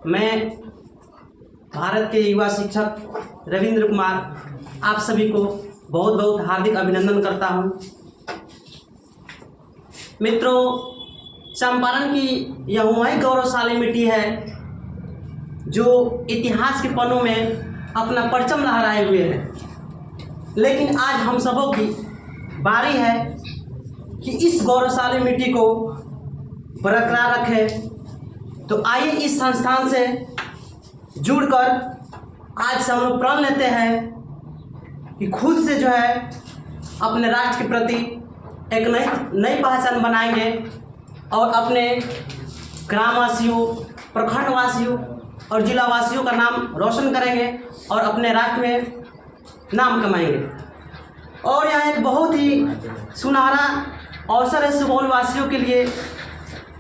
मैं भारत के युवा शिक्षक रविंद्र कुमार आप सभी को बहुत बहुत हार्दिक अभिनंदन करता हूं। मित्रों, चंपारण की यह वही गौरवशाली मिट्टी है जो इतिहास के पन्नों में अपना परचम लहराए हुए है। लेकिन आज हम सबों की बारी है कि इस गौरवशाली मिट्टी को बरकरार रखें। तो आइए इस संस्थान से जुड़कर आज से हम लोग प्रण लेते हैं कि खुद से जो है अपने राष्ट्र के प्रति एक नई पहचान बनाएंगे और अपने ग्रामवासियों, प्रखंडवासियों और जिलावासियों का नाम रोशन करेंगे और अपने राष्ट्र में नाम कमाएंगे। और यह एक बहुत ही सुनहरा अवसर है सुपौल वासियों के लिए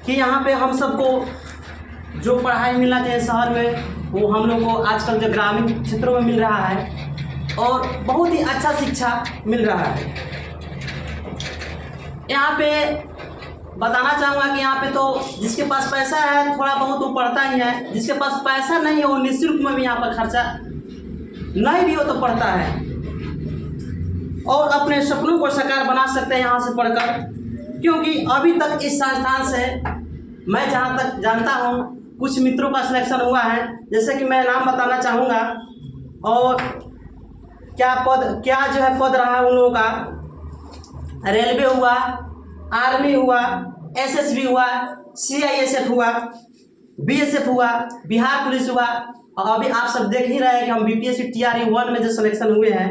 कि यहाँ पे हम सबको जो पढ़ाई मिलना चाहिए शहर में वो हम लोग को आजकल जो ग्रामीण क्षेत्रों में मिल रहा है और बहुत ही अच्छा शिक्षा मिल रहा है। यहाँ पे बताना चाहूँगा कि यहाँ पे तो जिसके पास पैसा है थोड़ा बहुत वो पढ़ता ही है, जिसके पास पैसा नहीं है वो निःशुल्क में भी यहाँ पर खर्चा नहीं भी हो तो पढ़ता है और अपने सपनों को साकार बना सकते हैं यहाँ से पढ़कर। क्योंकि अभी तक इस संस्थान से मैं जहाँ तक जानता हूँ कुछ मित्रों का सिलेक्शन हुआ है, जैसे कि मैं नाम बताना चाहूँगा। और क्या जो है पद रहा उन लोगों का, रेलवे हुआ, आर्मी हुआ, एसएसबी हुआ, सीआईएसएफ हुआ, बीएसएफ हुआ, बिहार पुलिस हुआ और अभी आप सब देख ही रहे हैं कि हम बीपीएससी टीआरई 1 में जो सिलेक्शन हुए हैं।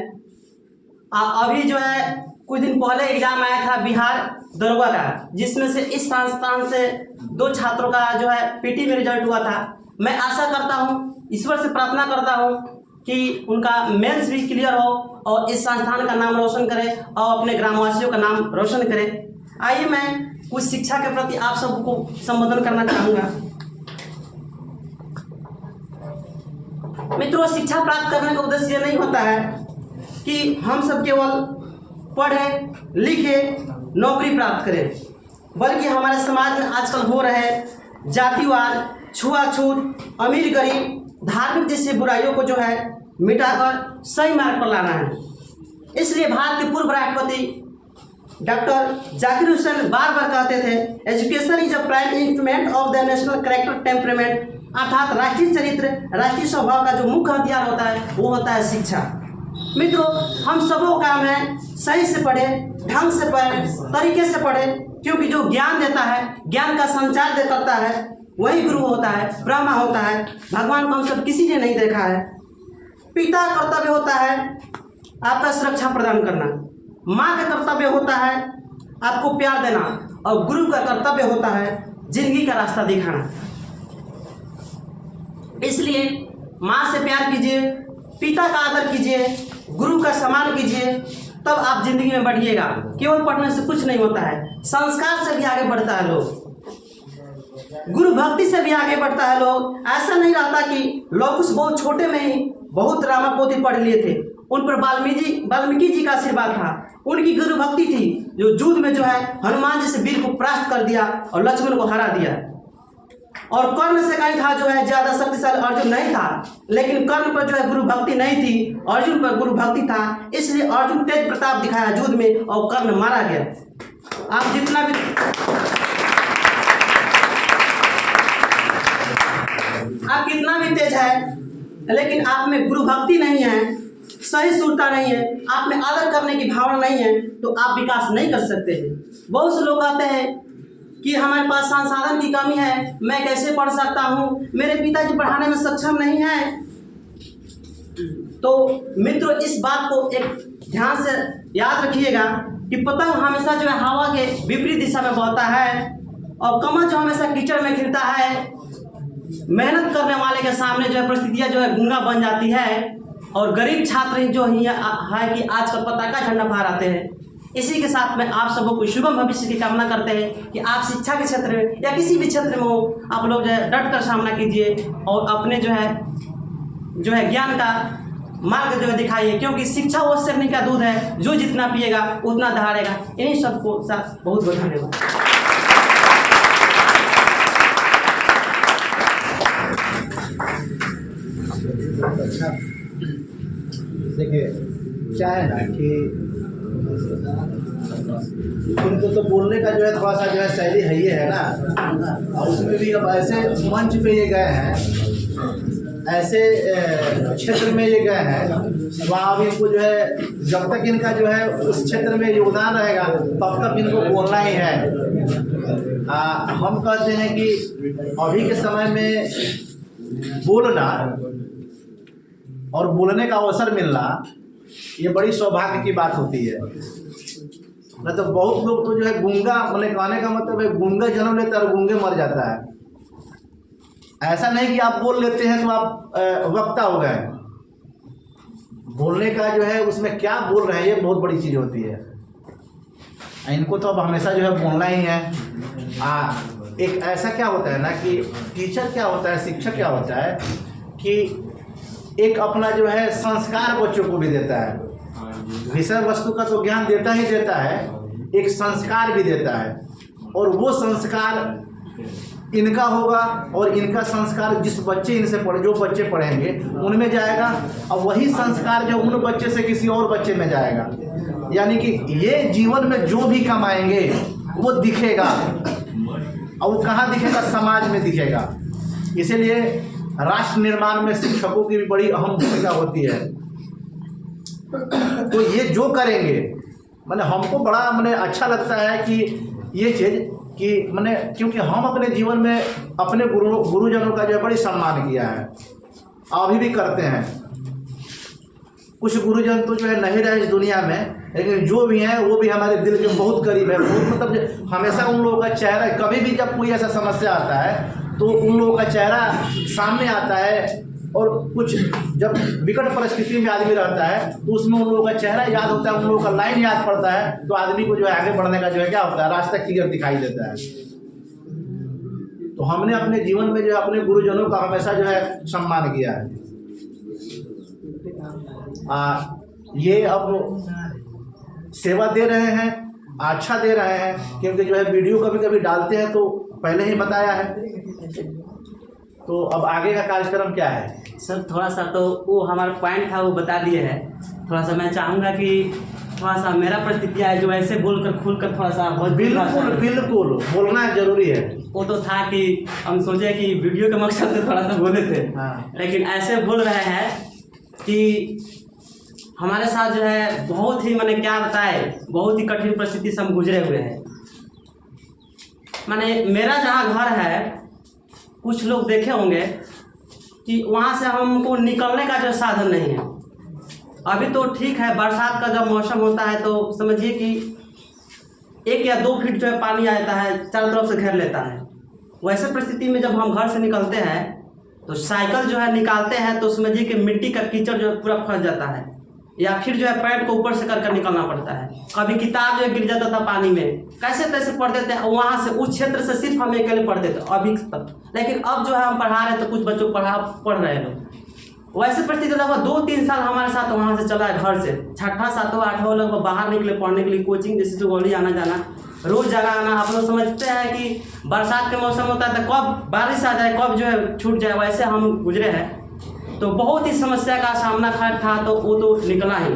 अभी जो है कुछ दिन पहले एग्जाम आया था बिहार दरोगा का, जिसमें से इस संस्थान से 2 छात्रों का जो है पीटी में रिजल्ट हुआ था। मैं आशा करता हूँ, ईश्वर से प्रार्थना करता हूँ कि उनका मेंस भी क्लियर हो और इस संस्थान का नाम रोशन करे और अपने ग्रामवासियों का नाम रोशन करे। आइए मैं कुछ शिक्षा के प्रति आप सबको संबोधन करना चाहूँगा। मित्रों, शिक्षा प्राप्त करने का उद्देश्य ये नहीं होता है कि हम सब केवल पढ़ें लिखें नौकरी प्राप्त करें, बल्कि हमारे समाज में आजकल हो रहे जातिवाद, छुआछूत, अमीर गरीब, धार्मिक जैसी बुराइयों को जो है मिटाकर सही मार्ग पर लाना है। इसलिए भारत के पूर्व राष्ट्रपति डॉक्टर जाकिर हुसैन बार बार कहते थे, education is a prime instrument of the national character temperament, अर्थात राष्ट्रीय चरित्र, राष्ट्रीय स्वभाव का जो मुख्य हथियार होता है वो होता है शिक्षा। मित्रों, हम सबों का काम है सही से पढ़ें, ढंग से पढ़ें, तरीके से पढ़ें, क्योंकि जो ज्ञान देता है, ज्ञान का संचार करता है, वही गुरु होता है, ब्रह्मा होता है। भगवान को हम सब किसी ने नहीं देखा है। पिता का कर्तव्य होता है आपका सुरक्षा प्रदान करना, माँ का कर्तव्य होता है आपको प्यार देना और गुरु का कर्तव्य होता है जिंदगी का रास्ता दिखाना। इसलिए माँ से प्यार कीजिए, पिता का आदर कीजिए, गुरु का सम्मान कीजिए, तब आप जिंदगी में बढ़िएगा। केवल पढ़ने से कुछ नहीं होता है, संस्कार से भी आगे बढ़ता है लोग, गुरु भक्ति से भी आगे बढ़ता है लोग। ऐसा नहीं रहता कि लोग कुछ बहुत छोटे में ही बहुत रामा पोथी पढ़ लिए थे, उन पर वाल्मीकि जी का आशीर्वाद था, उनकी गुरु भक्ति थी जो युद्ध में जो है हनुमान जी से वीर को परास्त कर दिया और लक्ष्मण को हरा दिया। और कर्ण से कहीं था जो है ज्यादा शक्तिशाली अर्जुन नहीं था, लेकिन कर्ण पर जो है गुरु भक्ति नहीं थी, अर्जुन पर गुरु भक्ति था, इसलिए अर्जुन तेज प्रताप दिखाया युद्ध में और कर्ण मारा गया। आप कितना भी तेज है लेकिन आप में गुरु भक्ति नहीं है, सही सुरता नहीं है, आप में आदर करने की भावना नहीं है, तो आप विकास नहीं कर सकते हैं। बहुत से लोग आते हैं कि हमारे पास संसाधन की कमी है, मैं कैसे पढ़ सकता हूँ, मेरे पिताजी पढ़ाने में सक्षम नहीं है। तो मित्रों, इस बात को एक ध्यान से याद रखिएगा कि पतंग हमेशा जो है हवा के विपरीत दिशा में बहता है और कमल जो हमेशा कीचड़ में खिलता है। मेहनत करने वाले के सामने जो है परिस्थितियाँ जो है गूंगा बन जाती है और गरीब छात्र जो है कि आजकल पताका झंडा फहराते हैं। इसी के साथ में आप सबको शुभम भविष्य की कामना करते हैं कि आप शिक्षा के क्षेत्र में या किसी भी क्षेत्र में हो, आप लोग जो है डट कर सामना कीजिए और अपने जो है ज्ञान का मार्ग जो है दिखाइए, क्योंकि शिक्षा वो शक्ति का दूध है जो जितना पिएगा उतना दहाड़ेगा। इन्हीं सबको साथ बहुत बहुत धन्यवाद। अच्छा देखिए, क्या है ना कि उनको तो बोलने का जो है थोड़ा सा जो है शैली है ही है ना, और उसमें भी अब ऐसे मंच पे ये गए हैं, ऐसे क्षेत्र में ये गए हैं, वहाँ अब इनको जो है जब तक इनका जो है उस क्षेत्र में योगदान रहेगा तब तक इनको बोलना ही है। हम कहते हैं कि अभी के समय में बोलना और बोलने का अवसर मिलना ये बड़ी सौभाग्य की बात होती है। न तो बहुत लोग तो जो है गूंगा, मतलब कहने का मतलब है गूंगा जन्म लेता है और गूंगे मर जाता है। ऐसा नहीं कि आप बोल लेते हैं तो आप वक्ता हो गए। बोलने का जो है उसमें क्या बोल रहे हैं ये बहुत बड़ी चीज़ होती है। इनको तो अब हमेशा जो है बोलना ही है। एक ऐसा क्या होता है ना कि टीचर क्या होता है, शिक्षक क्या होता है कि एक अपना जो है संस्कार बच्चों को भी देता है। विषय वस्तु का तो ज्ञान देता ही देता है, एक संस्कार भी देता है, और वो संस्कार इनका होगा और इनका संस्कार जिस बच्चे इनसे पढ़े, जो बच्चे पढ़ेंगे उनमें जाएगा, और वही संस्कार जो उन बच्चे से किसी और बच्चे में जाएगा। यानी कि ये जीवन में जो भी कमाएंगे वो दिखेगा, और वो कहाँ दिखेगा? समाज में दिखेगा। इसीलिए राष्ट्र निर्माण में शिक्षकों की भी बड़ी अहम भूमिका होती है। तो ये जो करेंगे, मैंने हमको बड़ा मैंने अच्छा लगता है कि ये चीज़ कि मैंने, क्योंकि हम अपने जीवन में अपने गुरुजनों का जो है बड़ी सम्मान किया है, अभी भी करते हैं। कुछ गुरुजन तो जो है नहीं रहे इस दुनिया में, लेकिन जो भी हैं वो भी हमारे दिल के बहुत करीब है। बहुत मतलब हमेशा उन लोगों का चेहरा, कभी भी जब कोई ऐसा समस्या आता है तो उन लोगों का चेहरा सामने आता है, और कुछ जब विकट परिस्थिति में आदमी रहता है तो उसमें उन लोगों का चेहरा याद होता है, उन लोगों का लाइन याद पड़ता है, तो आदमी को जो है आगे बढ़ने का जो है क्या होता है, रास्ता क्लियर दिखाई देता है। तो हमने अपने जीवन में जो है अपने गुरुजनों का हमेशा जो है सम्मान किया है। ये अब सेवा दे रहे हैं, अच्छा दे रहे हैं, क्योंकि जो है वीडियो कभी कभी डालते हैं तो पहले ही बताया है। तो अब आगे का कार्यक्रम क्या है सर? थोड़ा सा तो वो हमारा पॉइंट था वो बता दिए है। थोड़ा सा मैं चाहूँगा कि थोड़ा सा मेरा प्रतिक्रिया है जो ऐसे बोलकर खुलकर थोड़ा सा बिल्कुल बोलना जरूरी है। वो तो था कि हम सोचे कि वीडियो के मकसद से थोड़ा सा बोले थे, लेकिन ऐसे बोल रहे हैं कि हमारे साथ जो है बहुत ही, मैंने क्या बताए, बहुत ही कठिन परिस्थिति से हम गुजरे हुए हैं। मैंने मेरा जहाँ घर है, कुछ लोग देखे होंगे कि वहाँ से हमको निकलने का जो साधन नहीं है। अभी तो ठीक है, बरसात का जब मौसम होता है तो समझिए कि 1 या 2 फीट जो है पानी आता है, चारों तरफ से घेर लेता है। वैसे परिस्थिति में जब हम घर से निकलते हैं तो साइकिल जो है निकालते हैं तो समझिए कि मिट्टी का कीचड़ जो है पूरा फंस जाता है, या फिर जो है पैर को ऊपर से कर निकलना पड़ता है। कभी किताब जो है गिर जाता था पानी में, कैसे तैसे पढ़ते थे, वहाँ से उस क्षेत्र से सिर्फ हम अकेले पढ़ते थे अभी तक। लेकिन अब जो है हम पढ़ा रहे तो कुछ बच्चों पढ़ रहे लोग। वैसे परिस्थिति लगभग 2-3 साल हमारे साथ वहाँ से चला है। घर से 6ठा 7वां 8वां लगभग बाहर निकले पढ़ने के लिए, कोचिंग जैसे सुगौली आना जाना, रोज़ जगह आना। आप लोग समझते हैं कि बरसात के मौसम होता है तो कब बारिश आ जाए, कब जो है छूट जाए, वैसे हम गुजरे हैं। तो बहुत ही समस्या का सामना खैर था, तो वो तो निकला ही।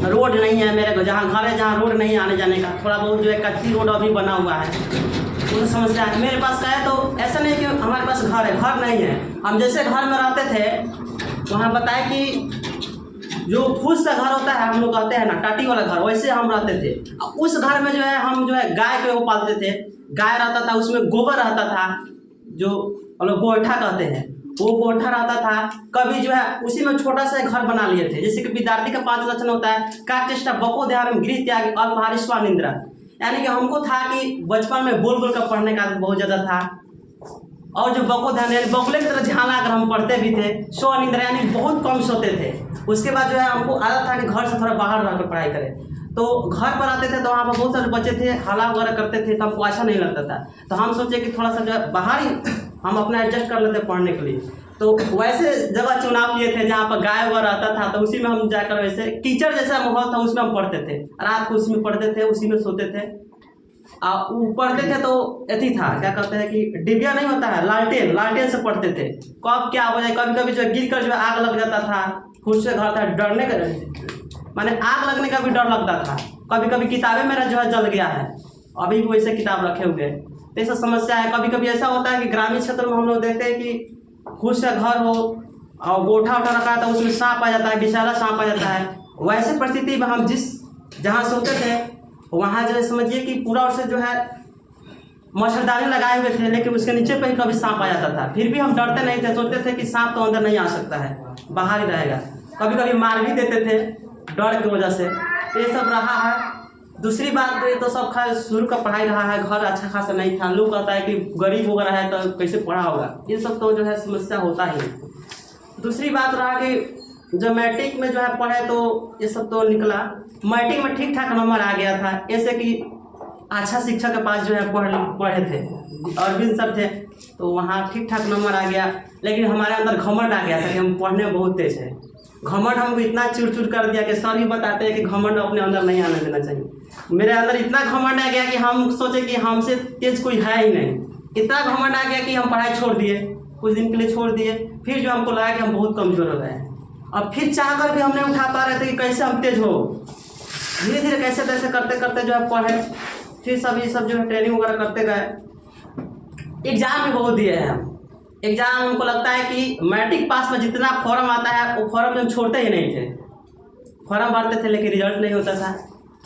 रोड नहीं है मेरे को, जहाँ घर है जहाँ रोड नहीं आने जाने का, थोड़ा बहुत जो है कच्ची रोड अभी बना हुआ है, वो समस्या है। मेरे पास का है तो ऐसा नहीं कि हमारे पास घर है, घर नहीं है। हम जैसे घर में रहते थे वहाँ बताए कि जो फूस का घर होता है, हम लोग कहते हैं ना टाटी वाला घर, वैसे हम रहते थे। उस घर में जो है हम जो है गाय को पालते थे। गाय रहता था, उसमें गोबर रहता था, जो हम लोग गोइठा कहते हैं, वो गोइठा रहता था। कभी जो है उसी में छोटा सा घर बना लिए थे। जैसे कि विद्यार्थी का 5 लक्षण होता है, का चेष्टा बको ध्यान गृह त्याग अल्पहारी स्वानिंद्रा। यानी कि हमको था कि बचपन में बोल बोल कर पढ़ने का बहुत ज़्यादा था, और जो बको ध्यान यानी बकुले की तरह झाला कर हम पढ़ते भी थे। स्वानिंद्रा यानी बहुत कम सोते थे। उसके बाद जो है हमको आदत था कि घर से थोड़ा बाहर रहकर पढ़ाई करें। तो घर पर आते थे तो वहाँ पर बहुत सारे बच्चे थे, हल्ला वगैरह करते थे, तो हमको अच्छा नहीं लगता था। तो हम सोचे कि थोड़ा सा जो है बाहर ही हम अपना एडजस्ट कर लेते पढ़ने के लिए। तो वैसे जगह चुनाव लिए थे जहाँ पर गाय वगैरह रहता था, तो उसी में हम जाकर, वैसे कीचड़ जैसा माहौल था उसमें हम पढ़ते थे, रात को उसी में पढ़ते थे, उसी में सोते थे। वो पढ़ते थे तो अथी था, क्या कहते हैं कि डिबिया नहीं होता है, लालटेन, लालटेन से पढ़ते थे। कब क्या हो जाए, कभी कभी जो गिर कर जो आग लग जाता था, खुद से घर था, डरने का माने आग लगने का भी डर लगता था। कभी कभी किताबें मेरा जो है जल गया है, अभी भी वैसे किताब रखे हुए हैं। तो ऐसा समस्या है। कभी कभी ऐसा होता है कि ग्रामीण क्षेत्र में हम लोग देखते हैं कि खुद से घर हो और गोठा उठा रखा था, उसमें सांप आ जाता है, विषैला सांप आ जाता है। वैसे परिस्थिति में हम जहाँ सोते थे वहाँ जो है समझिए कि पूरा उससे जो है मच्छरदानी लगाए हुए थे, लेकिन उसके नीचे पे ही कभी सांप आ जाता था। फिर भी हम डरते नहीं थे, सोचते थे कि सांप तो अंदर नहीं आ सकता है, बाहर ही रहेगा। कभी कभी मार भी देते थे डर की वजह से। ये सब रहा है। दूसरी बात ये तो सब खैर शुरू का पढ़ाई रहा है, घर अच्छा खासा नहीं था। लोग कहता है कि गरीब वगैरह है तो कैसे पढ़ा होगा, ये सब तो जो है समस्या होता ही। दूसरी बात रहा कि जब मैट्रिक में जो है पढ़े तो ये सब तो निकला। मैट्रिक में ठीक ठाक नंबर आ गया था, ऐसे कि अच्छा शिक्षक के पास जो है पढ़े थे, अरविंद सर थे, तो वहाँ ठीक ठाक नंबर आ गया। लेकिन हमारे अंदर घमंड आ गया था कि हम पढ़ने में बहुत तेज है। घमंड हमको इतना चिड़चिड़ कर दिया कि सर ही बताते हैं कि घमंड अपने अंदर नहीं आने देना चाहिए। मेरे अंदर इतना घमंड आ गया कि हम सोचे कि हमसे तेज कोई है ही नहीं। इतना घमंड आ गया कि हम पढ़ाई छोड़ दिए, कुछ दिन के लिए छोड़ दिए। फिर जो हमको लगा कि हम बहुत कमज़ोर हो गए हैं, अब फिर चाह कर भी हम नहीं उठा पा रहे थे कि कैसे हम तेज हो। धीरे धीरे कैसे तैसे करते करते जो है पढ़े, फिर सब ये सब जो है ट्रेनिंग वगैरह करते गए। एग्ज़ाम भी बहुत दिए हैं हम। एग्ज़ाम हमको लगता है कि मैट्रिक पास में जितना फॉर्म आता है वो फॉर्म हम छोड़ते ही नहीं थे। फॉर्म भरते थे लेकिन रिजल्ट नहीं होता था।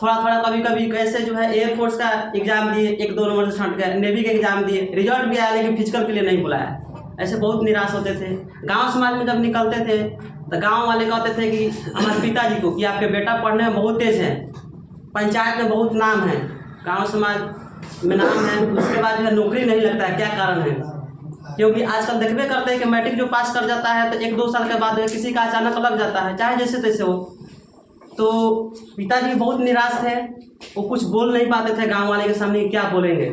थोड़ा थोड़ा कभी कभी कैसे जो है एयरफोर्स का एग्ज़ाम दिए, 1-2 नंबर से छंट गए। नेवी का एग्ज़ाम दिए, रिजल्ट भी आया लेकिन फिजिकल के लिए नहीं बुलाया। ऐसे बहुत निराश होते थे। गांव समाज में जब निकलते थे तो गांव वाले कहते थे कि हमारे पिताजी को कि आपके बेटा पढ़ने में बहुत तेज है, पंचायत में बहुत नाम है, गांव समाज में नाम है, उसके बाद जो है नौकरी नहीं लगता है, क्या कारण है? क्योंकि आजकल देखबे करते हैं कि मैट्रिक जो पास कर जाता है तो 1-2 साल के बाद किसी का अचानक लग जाता है, चाहे जैसे तैसे हो। तो पिताजी बहुत निराश थे, वो कुछ बोल नहीं पाते थे गांव वाले के सामने, क्या बोलेंगे।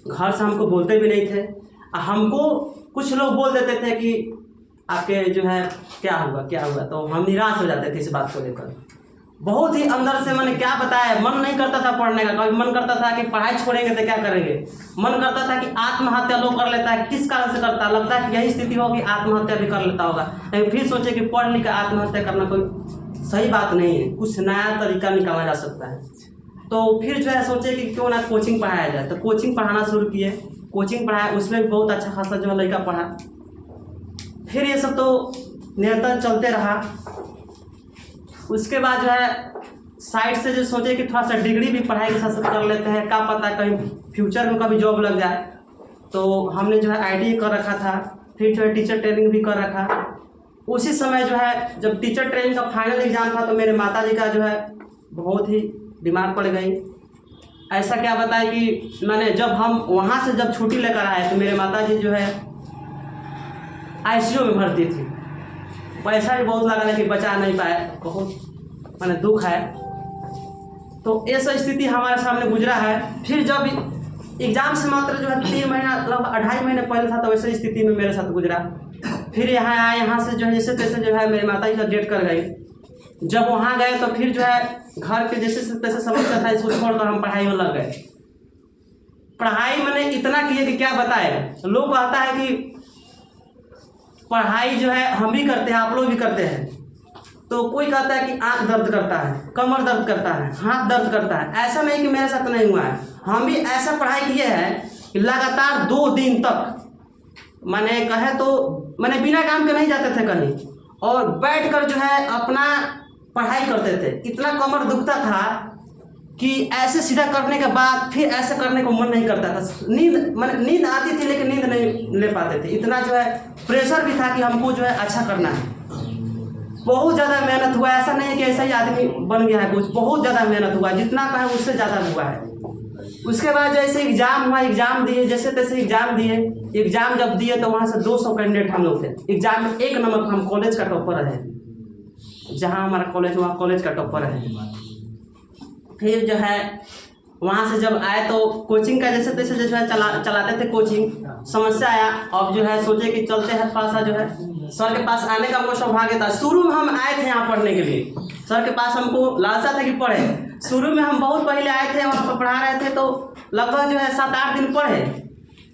घर से हमको बोलते भी नहीं थे। हमको कुछ लोग बोल देते थे कि आपके जो है क्या हुआ, तो हम निराश हो जाते थे इस बात को लेकर। बहुत ही अंदर से मैंने क्या बताया, मन नहीं करता था पढ़ने का। कभी मन करता था कि पढ़ाई छोड़ेंगे तो क्या करेंगे। मन करता था कि आत्महत्या लोग कर लेता है, किस कारण से करता है, लगता है कि यही स्थिति होगी आत्महत्या भी कर लेता होगा। लेकिन फिर सोचे कि पढ़ लिख कर आत्महत्या करना कोई सही बात नहीं है, कुछ नया तरीका निकाला जा सकता है। तो फिर जो है सोचे कि क्यों ना कोचिंग पढ़ाया जाए, तो कोचिंग पढ़ाना शुरू किए। कोचिंग पढ़ाया, उसमें भी बहुत अच्छा खासा जो है लड़का पढ़ा। फिर ये सब तो निरंतर चलते रहा। उसके बाद जो है साइड से जो सोचे कि थोड़ा सा डिग्री भी पढ़ाई के साथ साथ कर लेते हैं, क्या पता कहीं फ्यूचर में कभी जॉब लग जाए। तो हमने जो है ITI कर रखा था, फिर जो है टीचर ट्रेनिंग भी कर रखा। उसी समय जो है जब टीचर ट्रेनिंग का फाइनल एग्ज़ाम था तो मेरे माताजी का जो है बहुत ही बीमार पड़ गई। ऐसा क्या बताए कि मैंने जब हम वहाँ से जब छुट्टी लेकर आए तो मेरे माताजी जो है ICU में भर्ती थी। पैसा भी बहुत लगा लेकिन बचा नहीं पाए, बहुत मैंने दुख है। तो ऐसा स्थिति हमारे सामने गुजरा है। फिर जब एग्ज़ाम से मात्र जो है 3 महीना लगभग 2.5 महीने पहले था तो वैसे स्थिति में मेरे साथ गुजरा। फिर यहाँ आए, यहाँ से जो है जैसे तैसे जो है मेरी माता जी का डेट कर गई। जब वहाँ गए तो फिर जो है घर के जैसे तैसे समस्या था, इसको छोड़कर हम पढ़ाई में लग गए। पढ़ाई मैंने इतना किए कि क्या बताए। लोग कहता है कि पढ़ाई जो है हम भी करते हैं, आप लोग भी करते हैं। तो कोई कहता है कि आँख दर्द करता है, कमर दर्द करता है, हाथ दर्द करता है। ऐसा नहीं कि मेरे साथ नहीं हुआ है, हम भी ऐसा पढ़ाई किए हैं कि लगातार 2 दिन तक मैंने कहे तो मैंने बिना काम के नहीं जाते थे कहीं, और बैठकर जो है अपना पढ़ाई करते थे। इतना कमर दुखता था कि ऐसे सीधा करने के बाद फिर ऐसे करने को मन नहीं करता था। नींद आती थी लेकिन नींद नहीं ले पाते थे। इतना जो है प्रेशर भी था कि हमको जो है अच्छा करना है। बहुत ज़्यादा मेहनत हुआ, ऐसा नहीं है कि ऐसा ही आदमी बन गया है कुछ, बहुत ज़्यादा मेहनत हुआ, जितना कहा उससे ज़्यादा हुआ है। उसके बाद जैसे एग्ज़ाम हुआ, एग्ज़ाम दिए, जैसे तैसे एग्ज़ाम दिए। एग्ज़ाम जब दिए तो वहाँ से 200 कैंडिडेट हम लोग थे। एग्ज़ाम में 1 नंबर पर हम कॉलेज का टॉपर रहे, जहाँ हमारा कॉलेज वहाँ कॉलेज का टॉपर रहे। फिर जो है वहाँ से जब आए तो कोचिंग का जैसे तैसे जो है चलाते थे कोचिंग। समस्या आया, अब जो है सोचे कि चलते हैं थोड़ा सा जो है सर के पास आने का हमको सौभाग्य था। शुरू में हम आए थे यहाँ पढ़ने के लिए, सर के पास हमको लालसा था कि पढ़े, शुरू में हम बहुत पहले आए थे वहाँ पर पढ़ा रहे थे, तो लगभग जो है 7-8 दिन पढ़े।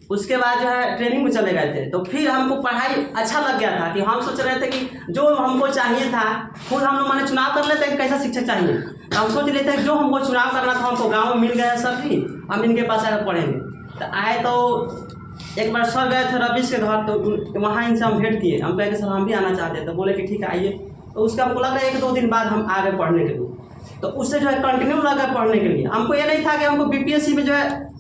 उसके बाद जो है ट्रेनिंग में चले गए थे, तो फिर हमको पढ़ाई अच्छा लग गया था कि हम सोच रहे थे कि जो हमको चाहिए था, खुद हम लोग माने चुनाव कर लेते हैं कैसा शिक्षक चाहिए, तो हम सोच लेते हैं जो हमको चुनाव करना था हमको गाँव में मिल गया सर भी, हम इनके पास आकर पढ़ेंगे। तो आए तो एक बार सर गए थे रविश के घर, तो वहाँ इनसे हम भेंट किए, हम कहे कि सर हम भी आना चाहते हैं, तो बोले कि ठीक है आइए। तो उसका हमको लग रहा है 1-2 दिन बाद हम आ गए पढ़ने के लिए, तो उससे जो है कंटिन्यू लगा पढ़ने के लिए। हमको ये नहीं था कि हमको बीपीएससी में जो है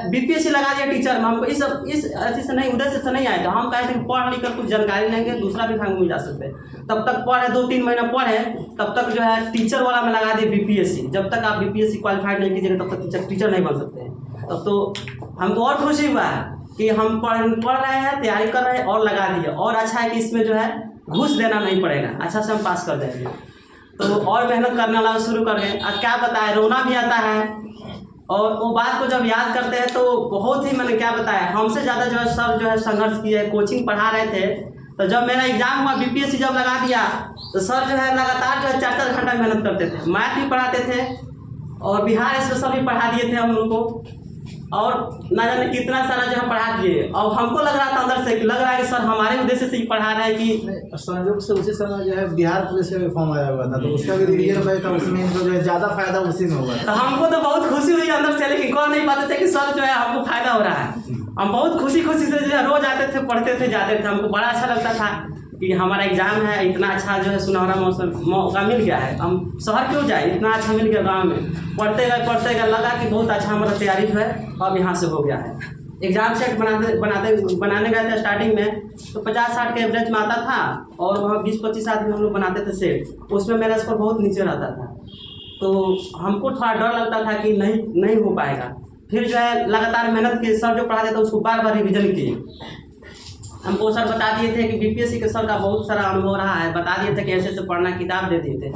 बीपीएससी लगा दिया टीचर में, हमको इस अथी से नहीं, उद्देश्य से नहीं आया था। हम कहे थे कि पढ़ लिख कर कुछ जानकारी लेंगे, दूसरा विभाग में जा सकते हैं। तब तक पढ़े 2-3 महीना पढ़े, तब तक जो है टीचर वाला में लगा दिए बीपीएससी। जब तक आप बीपीएससी क्वालिफाइड नहीं कीजिएगा तब तक टीचर नहीं बन सकते हैं। तब तो हमको और खुशी हुआ है कि हम पढ़ रहे हैं, तैयारी कर रहे हैं और लगा दिए। और अच्छा है कि इसमें जो है घूस देना नहीं पड़ेगा, अच्छा से हम पास कर जाएंगे। तो और मेहनत करने वाला शुरू कर गए। अब क्या बताएं, रोना भी आता है और वो बात को जब याद करते हैं तो बहुत ही, मैंने क्या बताया, हमसे ज़्यादा जो है सर जो है संघर्ष किए, कोचिंग पढ़ा रहे थे। तो जब मेरा एग्जाम हुआ बीपीएससी जब लगा दिया, तो सर जो है लगातार जो है 4-4 घंटा मेहनत करते थे, मैथ भी पढ़ाते थे और बिहार स्पेशल भी पढ़ा दिए थे हम लोग को, और ना जाने कितना सारा जो है पढ़ा दिए। और हमको लग रहा था अंदर से, लग रहा है कि सर हमारे उद्देश्य से ही पढ़ा रहे हैं कि संयोग से उसी समय जो है बिहार पुलिस का भी फॉर्म आया हुआ था, तो उसका भी रिवीजन में था, उसमें इनको जो है ज़्यादा फायदा उसी में हुआ। तो हमको तो बहुत खुशी हुई अंदर से, लेकिन कौन नहीं पाते थे कि सर जो है हमको फायदा हो रहा है। हम बहुत खुशी से जो है रोज आते थे, पढ़ते थे, जाते थे। हमको बड़ा अच्छा लगता था कि हमारा एग्जाम है, इतना अच्छा जो है सुनहरा मौका मिल गया है, हम शहर क्यों जाए, इतना अच्छा मिल गया गाँव में। पढ़ते गए लगा कि बहुत अच्छा हमारा तैयारी जो है अब यहाँ से हो गया है। एग्ज़ाम सेट बनाने गए थे स्टार्टिंग में, तो 50-60 के एवरेज में आता था, और वहाँ 20-25 आदमी हम लोग बनाते थे सेट, उसमें मेरा स्कोर बहुत नीचे रहता था। तो हमको थोड़ा डर लगता था कि नहीं हो पाएगा। फिर जो है लगातार मेहनत की, सर जो पढ़ाते थे उसको बार रिविजन किए। हमको सर बता दिए थे कि बीपीएससी के सर का बहुत सारा अनुभव रहा है, बता दिए थे कि ऐसे पढ़ना, किताब दे दिए थे।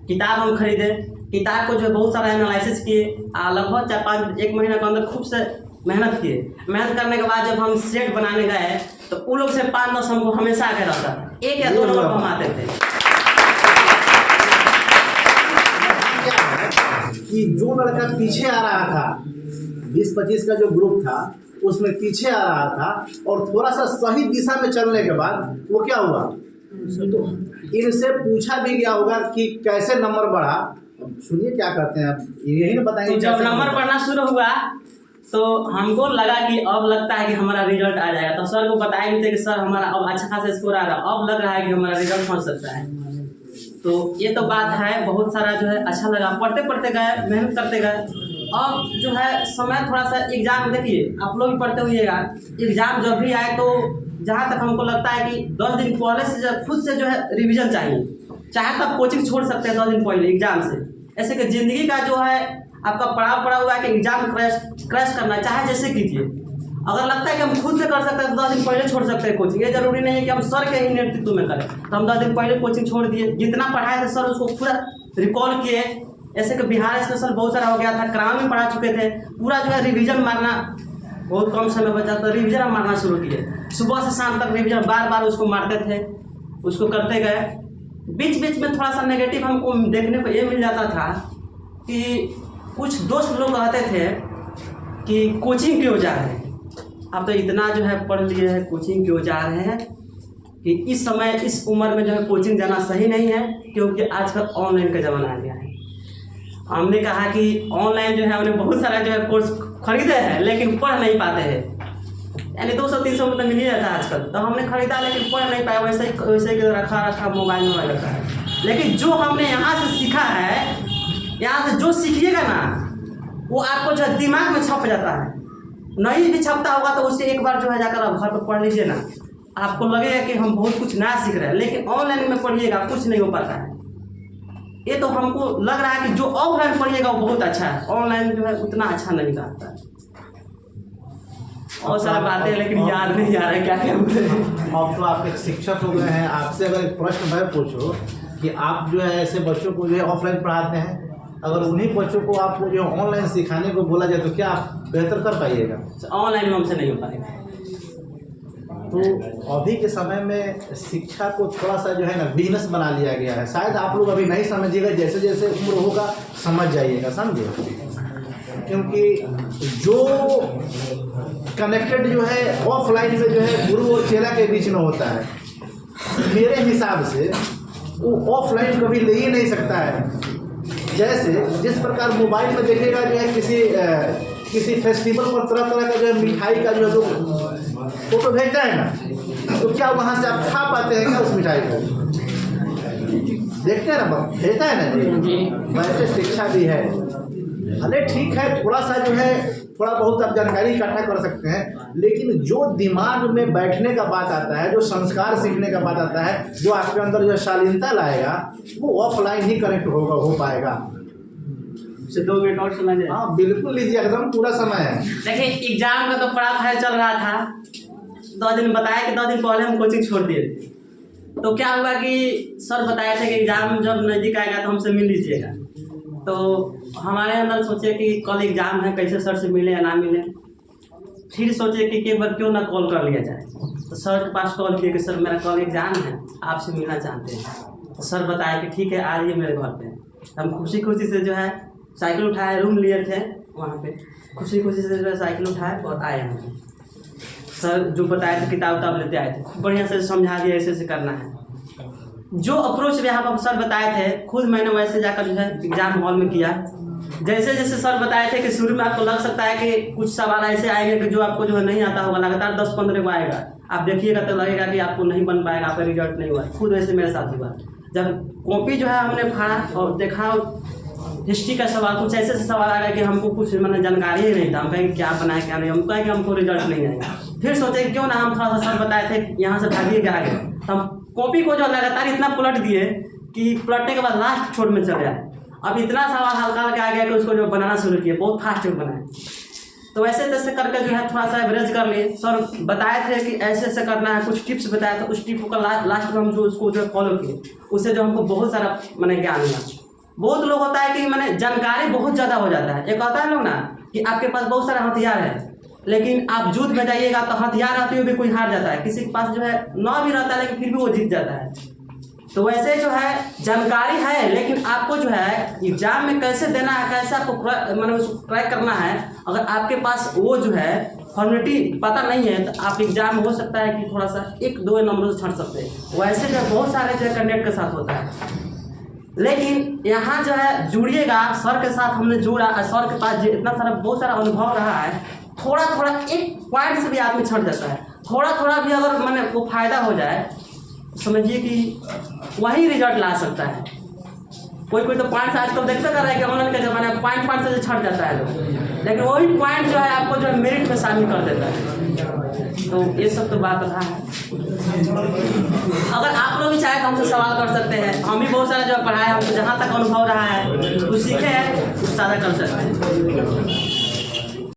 किताब हम खरीदे, किताब को जो है बहुत सारा एनालिसिस किए, लगभग 4-5-1 महीने के अंदर खूब से मेहनत किए। मेहनत करने के बाद जब हम सेट बनाने गए तो उन लोग से 5-10 हमको हमेशा आगे रहता था, 1 या 2 नंबर हम आते थे। कि जो लड़का पीछे आ रहा था, 20-25 का जो ग्रुप था उसमें पीछे आ रहा था, और थोड़ा सा सही दिशा में चलने के बाद वो क्या हुआ, तो इनसे पूछा भी गया होगा कि कैसे नंबर बढ़ा। सुनिए क्या कहते हैं आप, यही ना बताएंगे। तो जब नंबर बढ़ना शुरू हुआ तो हमको लगा कि अब लगता है कि हमारा रिजल्ट आ जाएगा। तो सर को बताए भी थे कि सर हमारा अब अच्छा खासा स्कोर आ रहा है, अब लग रहा है कि हमारा रिजल्ट पहुँच सकता है। तो ये तो बात है, बहुत सारा जो है अच्छा लगा, पढ़ते गए, मेहनत करते गए। अब जो है समय थोड़ा सा एग्ज़ाम, देखिए आप लोग भी पढ़ते हुइएगा, एग्ज़ाम जब भी आए तो जहाँ तक हमको लगता है कि 10 दिन पहले से खुद से जो है रिवीजन चाहिए, चाहे तब कोचिंग छोड़ सकते हैं 10 दिन पहले एग्ज़ाम से। ऐसे कि ज़िंदगी का जो है आपका पड़ा हुआ है कि एग्ज़ाम क्रैश करना, चाहे जैसे कीजिए। अगर लगता है कि हम खुद से कर सकते हैं तो 10 दिन पहले छोड़ सकते हैं कोचिंग। ये जरूरी नहीं है कि हम सर के ही नेतृत्व में करें। तो हम 10 दिन पहले कोचिंग छोड़ दिए, जितना पढ़ाए थे सर उसको पूरा रिकॉल किए। ऐसे कि बिहार स्पेशल बहुत सारा हो गया था, क्राउन में पढ़ा चुके थे, पूरा जो है रिवीजन मारना, बहुत कम समय बचा तो रिवीजन हम मारना शुरू किए। सुबह से शाम तक रिवीजन बार उसको मारते थे, उसको करते गए। बीच में थोड़ा सा नेगेटिव हमको देखने को ये मिल जाता था कि कुछ दोस्त लोग कहते थे कि कोचिंग क्यों जा रहे हैं, आप तो इतना जो है पढ़ लिए हैं, कोचिंग क्यों जा रहे हैं, कि इस समय इस उम्र में जो है कोचिंग जाना सही नहीं है, क्योंकि आजकल ऑनलाइन का ज़माना आ गया है। हमने कहा कि ऑनलाइन जो है हमने बहुत सारा जो है कोर्स खरीदे हैं, लेकिन पढ़ नहीं पाते हैं, यानी 200-300 में तो मिल ही जाता है आजकल। तो हमने खरीदा लेकिन पढ़ नहीं पाया, वैसे ही रखा मोबाइल में रखा है। लेकिन जो हमने यहाँ से सीखा है, यहाँ से जो सीखिएगा ना, वो आपको जो है दिमाग में छप जाता है। नहीं भी छपता होगा तो उससे एक बार जो है जाकर आप घर पर पढ़ लीजिए ना, आपको लगेगा कि हम बहुत कुछ नया सीख रहे हैं। लेकिन ऑनलाइन में पढ़िएगा कुछ नहीं हो पाता है। ये तो हमको लग रहा है कि जो ऑफलाइन पढ़िएगा वो बहुत अच्छा है, ऑनलाइन जो है उतना अच्छा नहीं रहता है। और सारा बातें लेकिन याद नहीं आ रहा है क्या बोले। अब तो आप एक शिक्षक हो गए हैं, आपसे अगर एक प्रश्न मैं पूछूं कि आप जो है ऐसे बच्चों को जो है ऑफलाइन पढ़ाते हैं, अगर उन्हीं बच्चों को आपको जो ऑनलाइन सिखाने को बोला जाए तो क्या आप बेहतर कर पाइएगा? ऑनलाइन में हमसे नहीं हो पाएगा। तो अभी के समय में शिक्षा को थोड़ा सा जो है ना बिजनेस बना लिया गया है। शायद आप लोग अभी नहीं समझिएगा, जैसे जैसे उम्र होगा समझ जाइएगा, समझे। क्योंकि जो कनेक्टेड जो है ऑफलाइन में जो है गुरु और चेला के बीच में होता है, मेरे हिसाब से वो ऑफलाइन कभी ले ही नहीं सकता है। जैसे जिस प्रकार मोबाइल में देखेगा जो है किसी फेस्टिवल पर तरह तरह का जो है मिठाई का जो फोटो भेजता है ना, तो क्या वहाँ से आप खा पाते हैं क्या उस मिठाई को? देखते हैं ना, भेजता है ना जी। वैसे शिक्षा भी है। अरे ठीक है, थोड़ा सा जो है थोड़ा बहुत आप जानकारी इकट्ठा कर सकते हैं, लेकिन जो दिमाग में बैठने का बात आता है, जो संस्कार सीखने का बात आता है, जो आपके अंदर जो शालीनता लाएगा, वो ऑफलाइन ही कनेक्ट होगा, हो पाएगा। 2 मिनट और समय दे। हाँ बिल्कुल लीजिए, एकदम पूरा समय है। देखिए एग्जाम का तो पढ़ाई चल रहा था, 2 दिन बताया कि 2 दिन पहले हम कोचिंग छोड़ दिए। तो क्या हुआ कि सर बताए थे कि एग्जाम जब नज़दीक आएगा तो हमसे मिल लीजिएगा। तो हमारे अंदर सोचे कि कल एग्ज़ाम है, कैसे सर से मिले या ना मिले। फिर सोचे कि एक बार क्यों ना कॉल कर लिया जाए। तो सर के पास कॉल किए कि सर मेरा कल एग्ज़ाम है, आपसे मिलना चाहते हैं। तो सर बताए कि ठीक है आइए मेरे घर पे। हम खुशी खुशी से जो है साइकिल उठाए, रूम लिए थे वहाँ पे, खुशी खुशी से जो है साइकिल उठाए और आए हम। सर जो बताए थे किताब लेते आए थे, खूब बढ़िया से समझा दिया ऐसे ऐसे करना है। जो अप्रोच यहाँ पर सर बताए थे खुद मैंने वैसे जाकर जो है एग्ज़ाम हॉल में किया। जैसे जैसे सर बताए थे कि शुरू में आपको लग सकता है कि कुछ सवाल ऐसे आएंगे कि जो आपको जो है नहीं आता होगा, लगातार 10-15 को आएगा, आप देखिएगा तो लगेगा कि आपको नहीं बन पाएगा, आपका रिजल्ट नहीं हुआ। खुद वैसे मेरे साथ हुआ। जब कॉपी जो है हमने फाड़ा और देखा हिस्ट्री का सवाल, कुछ ऐसे सवाल आ गए कि हमको कुछ मतलब जानकारी ही नहीं था। हम कहें क्या बनाए क्या नहीं, हम कहें कि हमको रिजल्ट नहीं आएगा। फिर सोचे क्यों ना हम थोड़ा सा सर बताए थे यहाँ से भागिए के आगे, तो हम कॉपी को जो लगातार इतना पलट दिए कि पलटने के बाद लास्ट छोड़ में चले आए। अब इतना सवाल हल्का हल्का आ गया कि उसको जो बनाना शुरू किए, बहुत फास्ट बनाए। तो ऐसे तैसे करके जो है थोड़ा सा एवरेज कर लिए। सर बताए थे कि ऐसे ऐसे करना है, कुछ टिप्स बताया था, उस टिप का लास्ट में हम जो उसको जो फॉलो किए, उससे जो हमको बहुत सारा मैंने ज्ञान मिला। बहुत लोग होता है कि मैंने जानकारी बहुत ज़्यादा हो जाता है। एक होता है लोग ना कि आपके पास बहुत सारा हथियार है, लेकिन आप युद्ध में जाइएगा तो हथियार रहते हुए भी कोई हार जाता है, किसी के पास जो है ना भी रहता है लेकिन फिर भी वो जीत जाता है। तो वैसे जो है जानकारी है, लेकिन आपको जो है एग्जाम में कैसे देना है, कैसे आपको मतलब उसको क्रैक करना है, अगर आपके पास वो जो है फॉर्मेलिटी पता नहीं है तो आप एग्जाम हो सकता है कि थोड़ा सा 1-2 नंबरों से छट सकते हैं। वैसे जो बहुत सारे जो है कैंडिडेट के साथ होता है। लेकिन यहाँ जो है जुड़िएगा, सर के साथ हमने जुड़ा, सर के पास इतना सारा बहुत सारा अनुभव रहा है। थोड़ा थोड़ा एक पॉइंट से भी आदमी छट जाता है, थोड़ा थोड़ा भी अगर मैंने वो फायदा हो जाए, समझिए कि वही रिजल्ट ला सकता है। कोई तो पॉइंट आजकल देखते कर रहा है कि ऑनलाइन के ज़माने में पॉइंट से छट जाता है लोग, लेकिन वही पॉइंट जो है आपको जो है मेरिट में शामिल कर देता है। तो ये सब तो बात रहा है। अगर आप लोग भी चाहे तो हमसे सवाल कर सकते हैं। हम भी बहुत सारा जो पढ़ाए, हमको जहाँ तक अनुभव रहा है कुछ सीखे हैं, कुछ साझा कर सकते हैं।